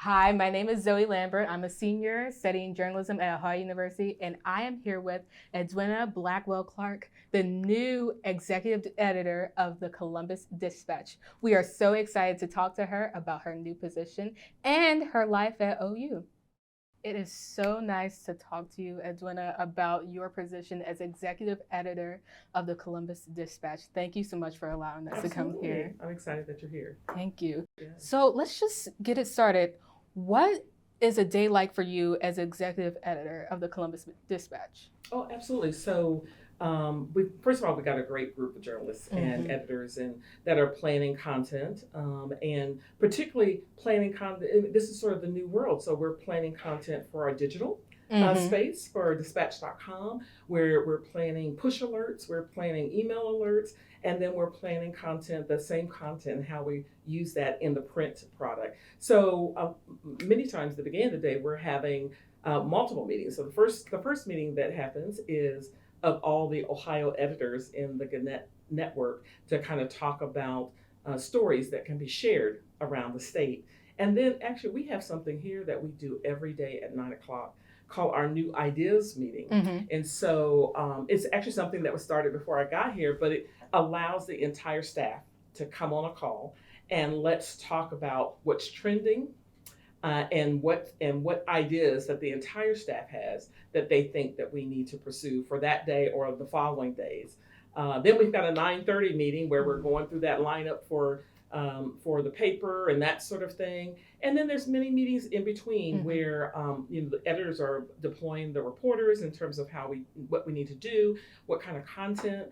Hi, my name is Zoe Lambert. I'm a senior studying journalism at Ohio University, and I am here with Edwina Blackwell Clark, the new executive editor of the Columbus Dispatch. We are so excited to talk to her about her new position and her life at OU. It is so nice to talk to you, Edwina, about your position as executive editor of the Columbus Dispatch. Thank you so much for allowing us to come here. I'm excited that you're here. Thank you. Yeah. So let's just get it started. What is a day like for you as executive editor of the Columbus Dispatch? Oh, absolutely. So, we first of all, we got a great group of journalists and Mhm. editors, and that are planning content, and particularly planning content. This is sort of the new world. So we're planning content for our digital space for dispatch.com, where we're planning push alerts, we're planning email alerts, and then we're planning content, the same content, and how we use that in the print product. So many times at the beginning of the day, we're having multiple meetings. So the first meeting that happens is of all the Ohio editors in the Gannett network to kind of talk about stories that can be shared around the state. And then actually we have something here that we do every day at 9 o'clock called our new ideas meeting. And so it's actually something that was started before I got here, but it allows the entire staff to come on a call and let's talk about what's trending, and what ideas that the entire staff has that they think that we need to pursue for that day or the following days. Then we've got a 9:30 meeting where we're going through that lineup for the paper and that sort of thing. And then there's many meetings in between where the editors are deploying the reporters in terms of what we need to do, what kind of content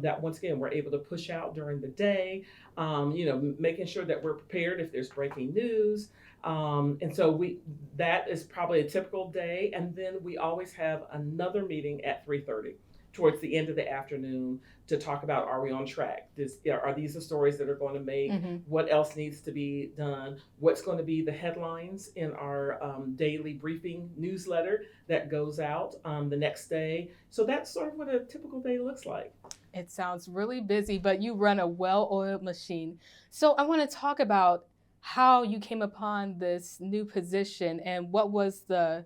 that once again we're able to push out during the day. Making sure that we're prepared if there's breaking news. And so that is probably a typical day. And then we always have another meeting at 3:30 towards the end of the afternoon to talk about, are we on track? Are these the stories that are going to make? What else needs to be done? What's going to be the headlines in our daily briefing newsletter that goes out the next day? So that's sort of what a typical day looks like. It sounds really busy, but you run a well-oiled machine. So I want to talk about how you came upon this new position and what was the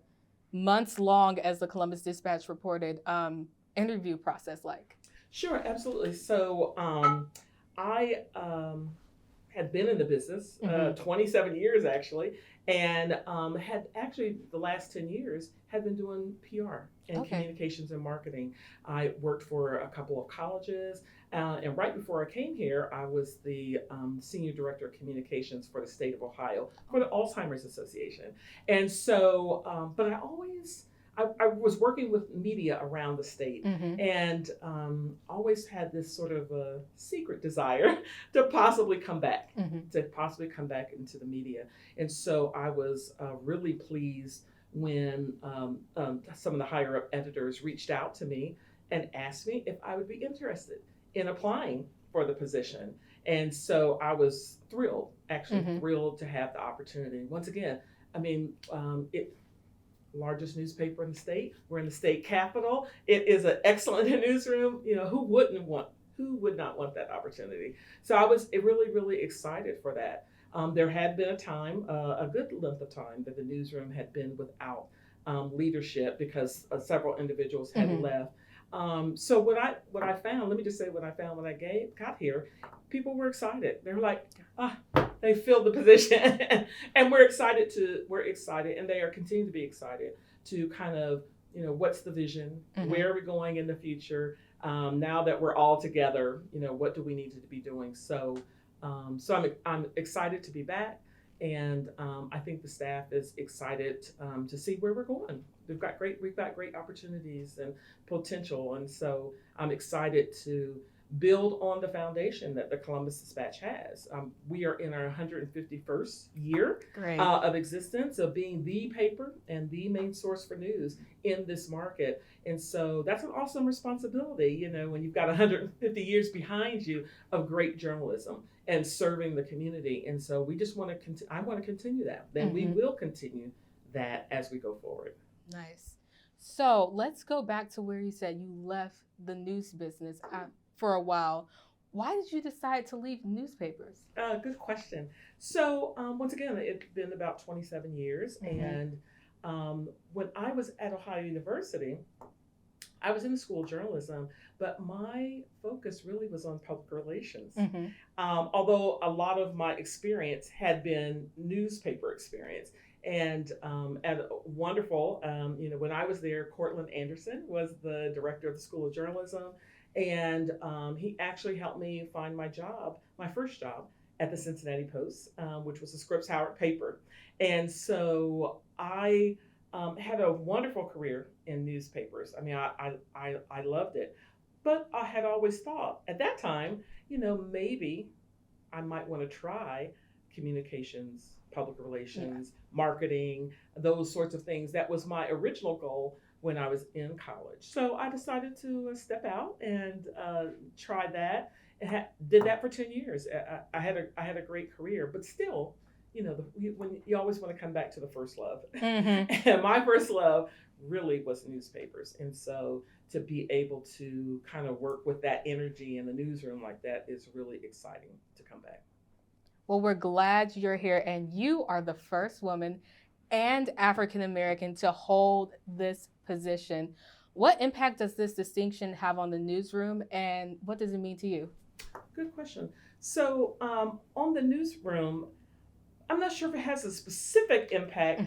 months long, as the Columbus Dispatch reported, interview process like? Sure, absolutely. So I had been in the business 27 years actually, and had actually the last 10 years had been doing PR and communications and marketing. I worked for a couple of colleges, and right before I came here, I was the senior director of communications for the state of Ohio for the Alzheimer's Association. And so, but I was working with media around the state, and always had this sort of a secret desire to possibly come back, into the media. And so I was really pleased when some of the higher up editors reached out to me and asked me if I would be interested in applying for the position. And so I was thrilled, actually thrilled to have the opportunity. Once again, I mean, it largest newspaper in the state. We're in the state capitol. It is an excellent newsroom. Who would not want that opportunity? So I was really, really excited for that. There had been a good length of time that the newsroom had been without leadership because several individuals had left. So what I found, let me just say what I found when I got here, people were excited. They were like, they filled the position, and we're excited, and they are continuing to be excited to kind of, what's the vision? Where are we going in the future? Now that we're all together, what do we need to be doing? So I'm excited to be back, and I think the staff is excited to see where we're going. We've got great opportunities and potential, and so I'm excited to build on the foundation that the Columbus Dispatch has. We are in our 151st year of existence, of being the paper and the main source for news in this market. And so that's an awesome responsibility, when you've got 150 years behind you of great journalism and serving the community. And so we just want to I want to continue that. Then we will continue that as we go forward. Nice. So let's go back to where you said you left the news business for a while. Why did you decide to leave newspapers? Good question. So once again, it's been about 27 years, and when I was at Ohio University, I was in the school of journalism, but my focus really was on public relations. Although a lot of my experience had been newspaper experience. And at wonderful, when I was there, Cortland Anderson was the director of the School of Journalism, and he actually helped me find my job, my first job at the Cincinnati Post, which was a Scripps Howard paper. And so I had a wonderful career in newspapers. I mean, I loved it. But I had always thought at that time, maybe I might want to try communications, public relations, marketing, those sorts of things. That was my original goal when I was in college. So I decided to step out and try that. And did that for 10 years. I had a great career, but still, when you always want to come back to the first love. And my first love really was newspapers. And so to be able to kind of work with that energy in the newsroom like that is really exciting to come back. Well, we're glad you're here, and you are the first woman and African American to hold this position. What impact does this distinction have on the newsroom, and what does it mean to you? Good question. So on the newsroom, I'm not sure if it has a specific impact.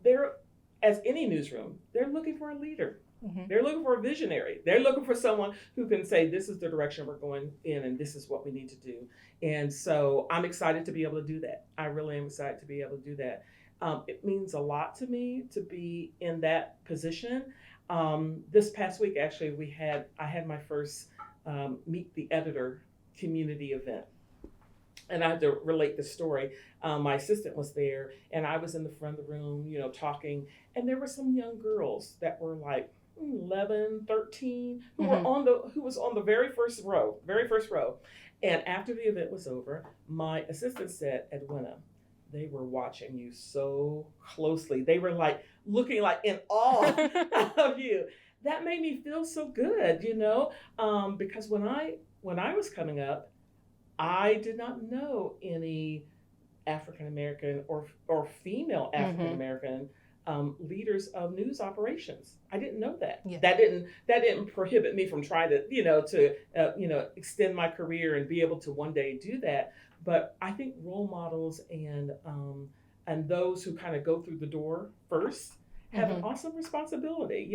They're, as any newsroom, they're looking for a leader. They're looking for a visionary. They're looking for someone who can say, this is the direction we're going in and this is what we need to do. And so I'm excited to be able to do that. I really am excited to be able to do that. It means a lot to me to be in that position. This past week, actually, I had my first Meet the Editor community event. And I have to relate the story. My assistant was there, and I was in the front of the room, talking. And there were some young girls that were like 11, 13, who was on the very first row. And after the event was over, my assistant said, Edwina, they were watching you so closely. They were like looking like in awe of you. That made me feel so good, because when I was coming up, I did not know any African American or female African American leaders of news operations. I didn't know that. Yeah. That didn't prohibit me from trying to extend my career and be able to one day do that. But I think role models and those who kind of go through the door first have an awesome responsibility.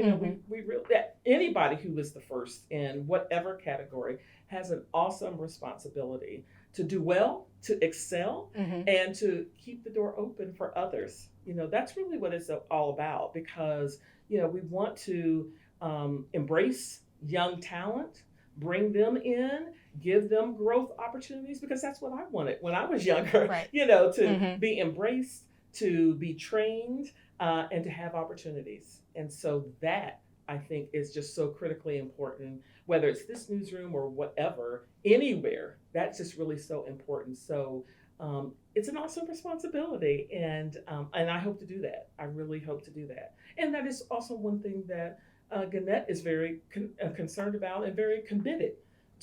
We really, that anybody who is the first in whatever category has an awesome responsibility to do well, to excel, and to keep the door open for others. That's really what it's all about, because we want to embrace young talent, bring them in, give them growth opportunities, because that's what I wanted when I was younger. Right. To be embraced, to be trained, and to have opportunities. And so that, I think, is just so critically important, whether it's this newsroom or whatever, anywhere. That's just really so important. So it's an awesome responsibility, and I hope to do that. I really hope to do that. And that is also one thing that Gannett is very concerned about and very committed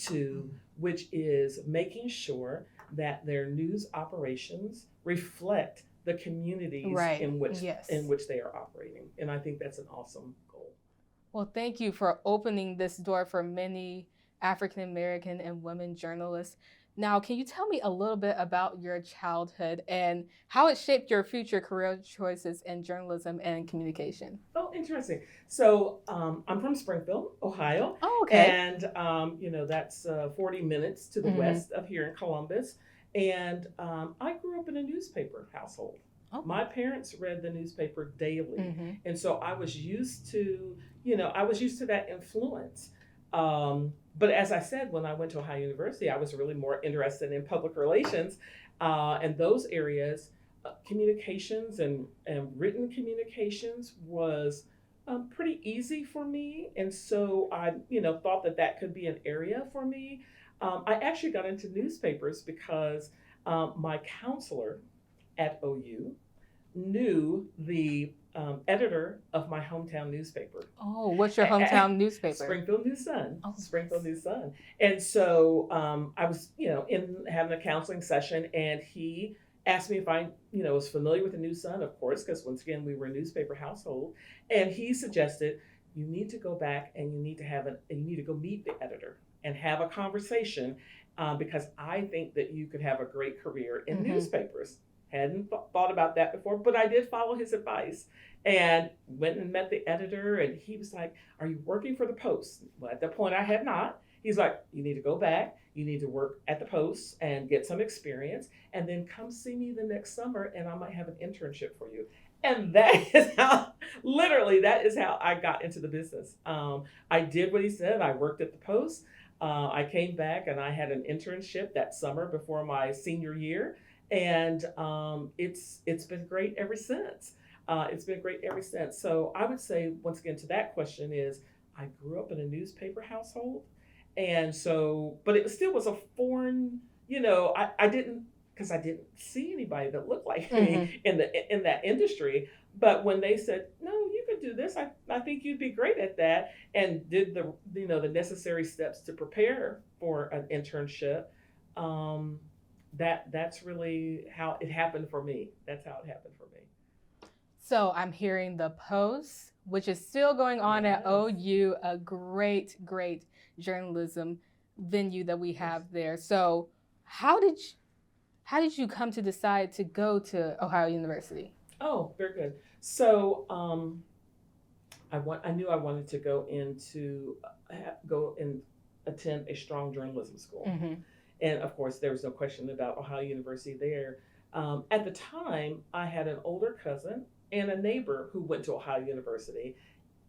to, which is making sure that their news operations reflect the communities in which they are operating. And I think that's an awesome goal. Well, thank you for opening this door for many African American and women journalists. Now, can you tell me a little bit about your childhood and how it shaped your future career choices in journalism and communication? Oh, interesting. So I'm from Springfield, Ohio. Oh, okay. And, that's 40 minutes to the west of here in Columbus. And I grew up in a newspaper household. Oh. My parents read the newspaper daily. And so I was used to, that influence. But as I said, when I went to Ohio University, I was really more interested in public relations and those areas. Communications and written communications was pretty easy for me. And so I, thought that could be an area for me. I actually got into newspapers because my counselor at OU knew the editor of my hometown newspaper. Oh, what's your hometown newspaper? Springfield News Sun. Oh, Springfield News Sun. And so I was, in having a counseling session, and he asked me if I, was familiar with the News Sun, of course, because once again we were a newspaper household. And he suggested you need to go back and you need to go meet the editor and have a conversation because I think that you could have a great career in newspapers. Hadn't thought about that before, but I did follow his advice and went and met the editor. And he was like, "Are you working for the Post?" Well, at that point, I had not. He's like, "You need to go back. You need to work at the Post and get some experience, and then come see me the next summer, and I might have an internship for you." And that is how I got into the business. I did what he said. I worked at the Post. I came back and I had an internship that summer before my senior year. And it's been great ever since. So I would say, once again, to that question is, I grew up in a newspaper household. And so, but it still was a foreign, I didn't, because I didn't see anybody that looked like me in that industry. But when they said, "No, you could do this, I think you'd be great at that," and did the necessary steps to prepare for an internship, that's really how it happened for me. That's how it happened for me. So I'm hearing the Post, which is still going on at Yes. OU, a great, great journalism venue that we have there. So how did you come to decide to go to Ohio University? Oh, very good. So I knew I wanted to go and attend a strong journalism school. And of course, there was no question about Ohio University there. At the time, I had an older cousin and a neighbor who went to Ohio University.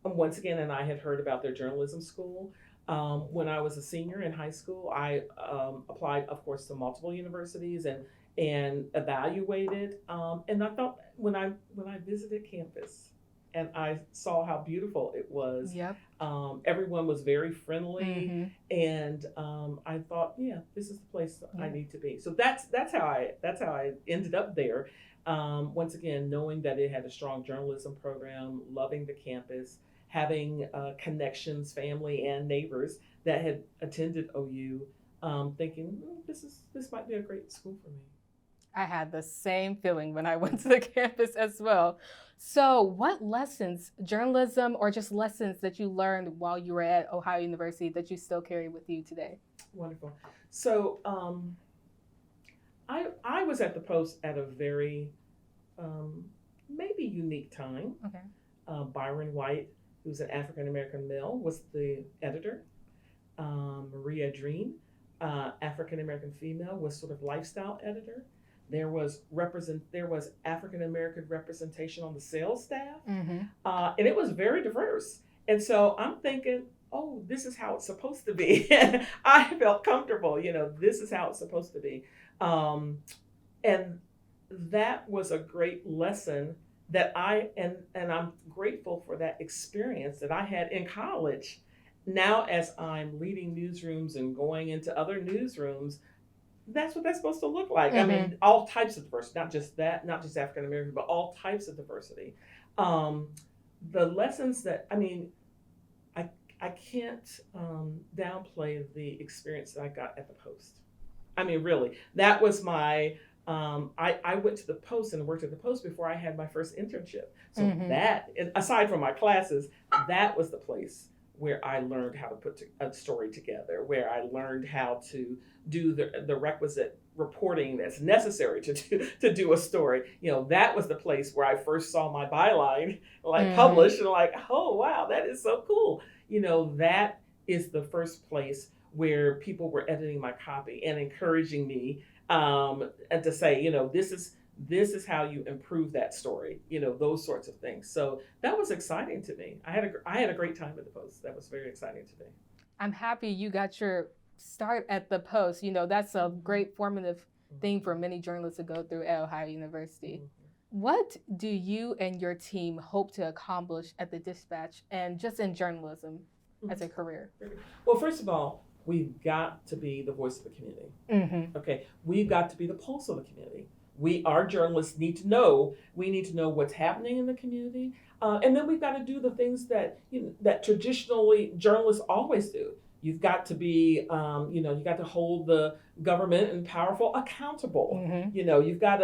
Once again, and I had heard about their journalism school. When I was a senior in high school, I applied, of course, to multiple universities and evaluated. And I thought when I visited campus and I saw how beautiful it was, Yep. Everyone was very friendly, and I thought, yeah, this is the place I need to be. So that's how I ended up there. Once again, knowing that it had a strong journalism program, loving the campus, having connections, family and neighbors that had attended OU, thinking this might be a great school for me. I had the same feeling when I went to the campus as well. So what lessons, journalism or just lessons that you learned while you were at Ohio University that you still carry with you today? Wonderful. So I was at the Post at a very maybe unique time. Okay. Byron White, who's an African-American male, was the editor. Maria Dreen, African-American female, was sort of lifestyle editor. There was African-American representation on the sales staff, and it was very diverse. And so I'm thinking, oh, this is how it's supposed to be. I felt comfortable, this is how it's supposed to be. And that was a great lesson that and I'm grateful for that experience that I had in college. Now, as I'm leading newsrooms and going into other newsrooms, that's what that's supposed to look like. I mean, all types of diversity, not just African American, but all types of diversity. The lessons that, I can't downplay the experience that I got at the Post. I mean, really, that was my, I went to the Post and worked at the Post before I had my first internship. So that, aside from my classes, that was the place where I learned how to put a story together, where I learned how to do the requisite reporting that's necessary to do a story. That was the place where I first saw my byline published, and oh wow, that is so cool. That is the first place where people were editing my copy and encouraging me and to say, this is how you improve that story, those sorts of things. So that was exciting to me. I had a great time at the Post. That was very exciting to me. I'm happy you got your start at the Post. That's a great formative thing for many journalists to go through at Ohio University. What do you and your team hope to accomplish at the Dispatch and just in journalism as a career? Well, first of all, we've got to be the voice of the community. Okay, we've got to be the pulse of the community. Our journalists need to know. We need to know what's happening in the community, and then we've got to do the things that that traditionally journalists always do. You've got to be, you got to hold the government and powerful accountable. Mm-hmm. We've got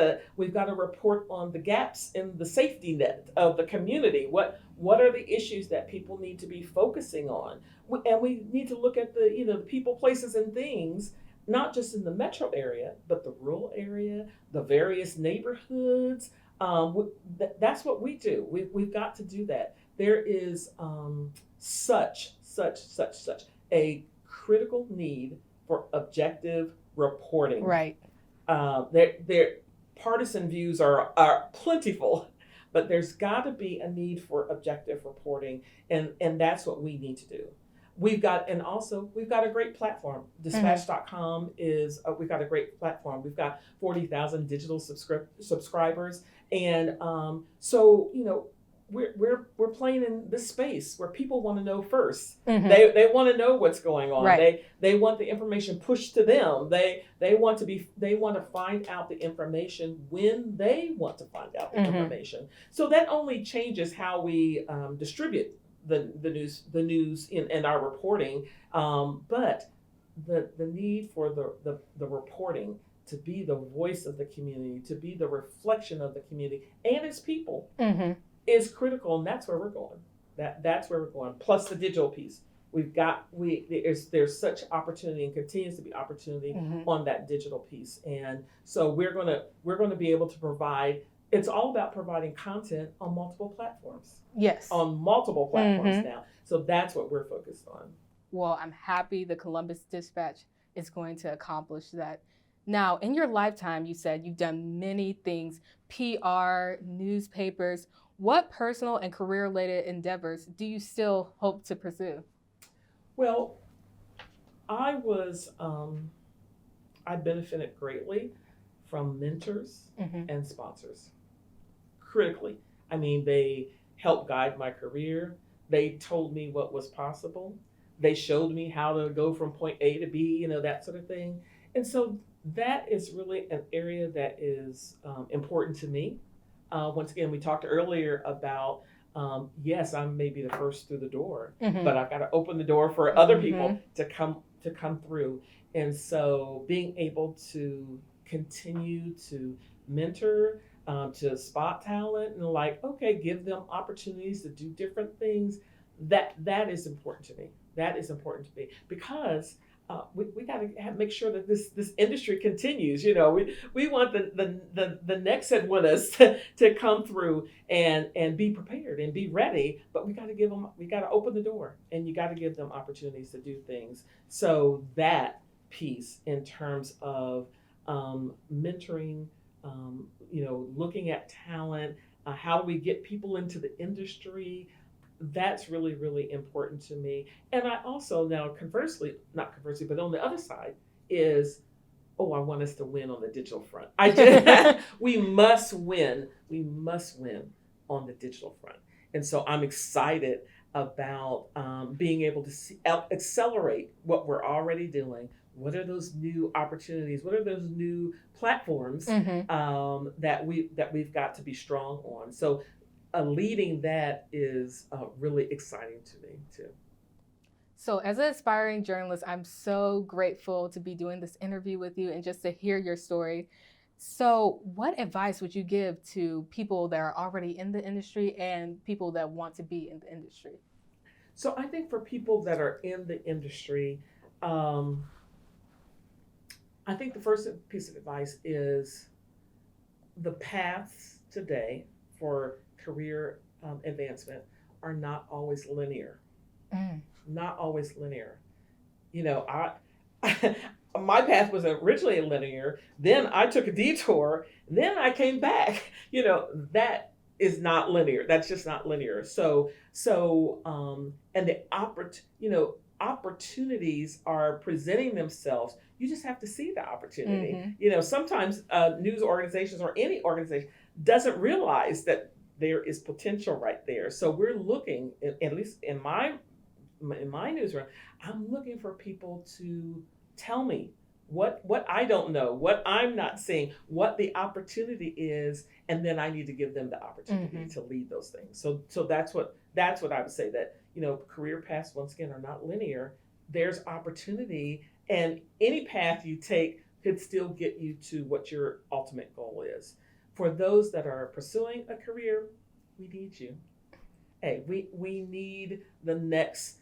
to report on the gaps in the safety net of the community. What are the issues that people need to be focusing on? And we need to look at the people, places, and things, not just in the metro area, but the rural area, the various neighborhoods. That's what we do. We've got to do that. There is such a critical need for objective reporting. Right. Their partisan views are plentiful, but there's got to be a need for objective reporting, and that's what we need to do. We've got a great platform. Dispatch.com is we've got a great platform. We've got 40,000 digital subscribers, and so we're playing in this space where people want to know first. Mm-hmm. They want to know what's going on. Right. They want the information pushed to them. They want to find out the information when they want to find out the information. So that only changes how we distribute the news in our reporting. But the need for the reporting to be the voice of the community, to be the reflection of the community and its people. Mm-hmm. Is critical, and that's where we're going. That's where we're going. Plus the digital piece, there's such opportunity and continues to be opportunity on that digital piece, and so we're gonna be able to provide. It's all about providing content on multiple platforms. Yes, on multiple platforms now. So that's what we're focused on. Well, I'm happy the Columbus Dispatch is going to accomplish that. Now, in your lifetime, you said you've done many things: PR, newspapers. What personal and career-related endeavors do you still hope to pursue? Well, I benefited greatly from mentors and sponsors. Critically. I mean, they helped guide my career. They told me what was possible. They showed me how to go from point A to B, that sort of thing. And so that is really an area that is important to me. Once again, we talked earlier about, yes, I'm maybe the first through the door, but I've got to open the door for other people to come through. And so being able to continue to mentor, to spot talent and give them opportunities to do different things, that is important to me. That is important to me because we got to make sure that this industry continues. We want the next Edwinas to come through and be prepared and be ready. But we got to open the door, and you got to give them opportunities to do things. So that piece in terms of mentoring, looking at talent, how do we get people into the industry? That's really, really important to me. And I also now not conversely, but on the other side is, I want us to win on the digital front. We must win. We must win on the digital front. And so I'm excited about being able to accelerate what we're already doing. What are those new opportunities? What are those new platforms that we've got to be strong on? So leading that is really exciting to me too. So as an aspiring journalist, I'm so grateful to be doing this interview with you and just to hear your story. So what advice would you give to people that are already in the industry and people that want to be in the industry? So I think for people that are in the industry, I think the first piece of advice is the paths today for career advancement are not always linear. Not always linear. My path was originally linear. Then I took a detour. Then I came back. That is not linear. That's just not linear. So and the opportunities are presenting themselves. You just have to see the opportunity. Sometimes news organizations or any organization doesn't realize that there is potential right there. So we're looking, at least in my newsroom, I'm looking for people to tell me what I don't know, what I'm not seeing, what the opportunity is, and then I need to give them the opportunity Mm-hmm. to lead those things. So that's what I would say, that career paths once again are not linear. There's opportunity, and any path you take could still get you to what your ultimate goal is. For those that are pursuing a career, we need you. Hey, we need the next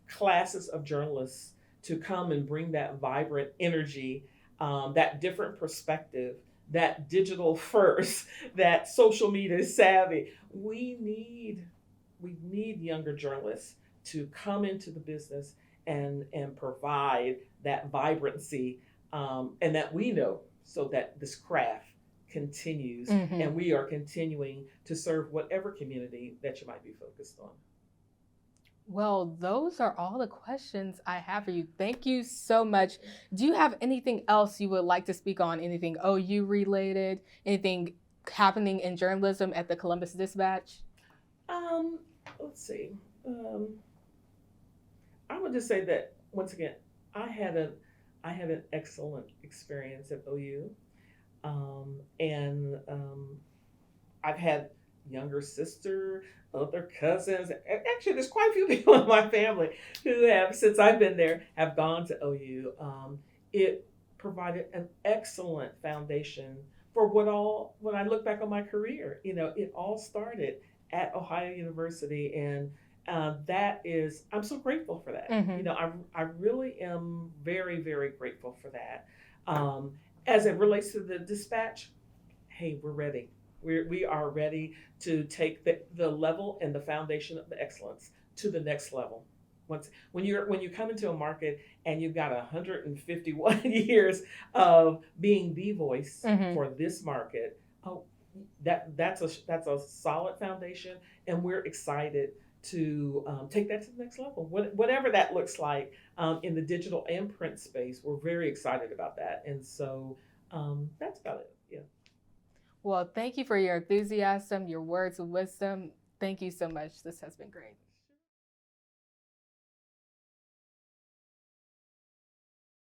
classes of journalists to come and bring that vibrant energy, that different perspective, that digital first, that social media savvy. We need younger journalists to come into the business and provide that vibrancy, and that we know, so that this craft continues, Mm-hmm. and we are continuing to serve whatever community that you might be focused on. Well, those are all the questions I have for you. Thank you so much. Do you have anything else you would like to speak on? Anything OU related? Anything happening in journalism at the Columbus Dispatch? Um, let's see. Um, I would just say that once again, I had an I had an excellent experience at OU, and I've had younger sister, other cousins. Actually, there's quite a few people in my family who have, since I've been there, have gone to OU. It provided an excellent foundation for when I look back on my career. It all started at Ohio University, and that is, I'm so grateful for that. Mm-hmm. I really am very, very grateful for that. Um, as it relates to the dispatch, hey, we're ready. We are ready to take the level and the foundation of the excellence to the next level. When you come into a market and you've got 151 years of being the voice Mm-hmm. for this market, oh, that's a solid foundation, and we're excited to take that to the next level. Whatever that looks like, in the digital and print space, we're very excited about that, and so that's about it. Yeah. Well, thank you for your enthusiasm, your words of wisdom. Thank you so much. This has been great.